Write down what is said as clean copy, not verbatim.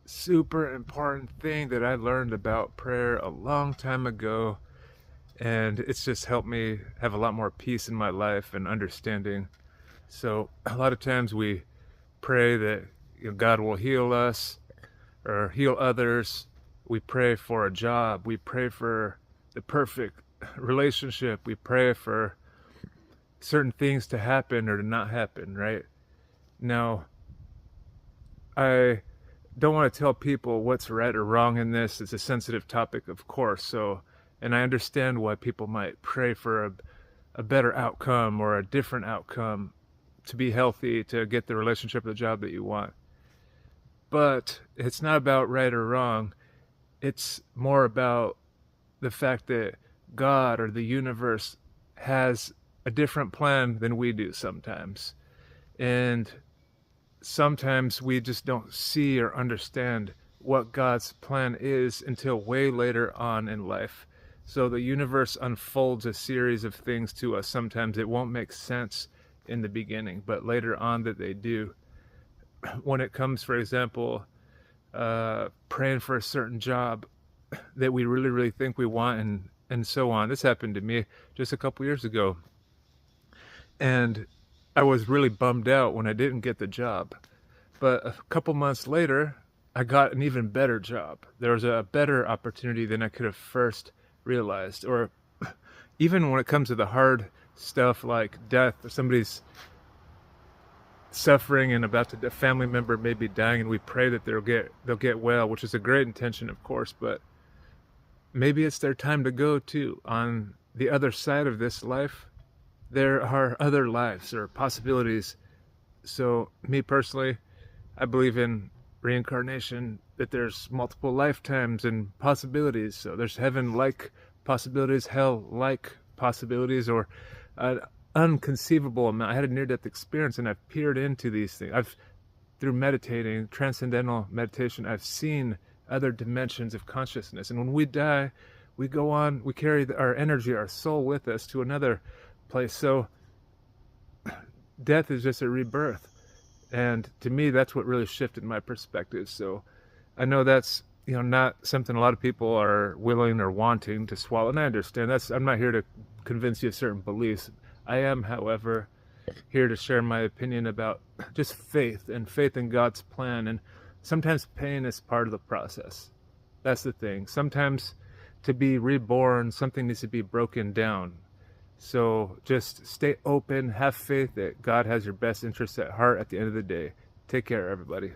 super important thing that I learned about prayer a long time ago, and it's just helped me have a lot more peace in my life and understanding. So a lot of times we pray that God will heal us or heal others. We pray for a job. We pray for the perfect relationship. We pray for certain things to happen or to not happen, right? Now, I don't want to tell people what's right or wrong in this. It's a sensitive topic, of course. So, and I understand why people might pray for a better outcome or a different outcome to be healthy, to get the relationship or the job that you want. But it's not about right or wrong. It's more about the fact that God or the universe has a different plan than we do sometimes. And sometimes we just don't see or understand what God's plan is until way later on in life. So the universe unfolds a series of things to us. Sometimes it won't make sense in the beginning, but later on that they do. When it comes, for example, praying for a certain job that we really, really think we want, and so on. This happened to me just a couple years ago. And I was really bummed out when I didn't get the job. But a couple months later, I got an even better job. There was a better opportunity than I could have first realized. Or even when it comes to the hard stuff like death, or somebody's suffering and about to, a family member may be dying, and we pray that they'll get well, which is a great intention, of course, but maybe it's their time to go too. On the other side of this life, there are other lives or possibilities. So, me personally, I believe in reincarnation, that there's multiple lifetimes and possibilities. So, there's heaven like possibilities, hell like possibilities, or an unconceivable amount. I had a near death experience and I've peered into these things. Through meditating, transcendental meditation, I've seen other dimensions of consciousness. And when we die, we go on, we carry our energy, our soul with us to another place. So death is just a rebirth. And to me, that's what really shifted my perspective. So I know that's, not something a lot of people are willing or wanting to swallow. And I understand I'm not here to convince you of certain beliefs. I am, however, here to share my opinion about just faith and faith in God's plan. And sometimes pain is part of the process. That's the thing. Sometimes to be reborn, something needs to be broken down. So just stay open, have faith that God has your best interests at heart at the end of the day. Take care, everybody.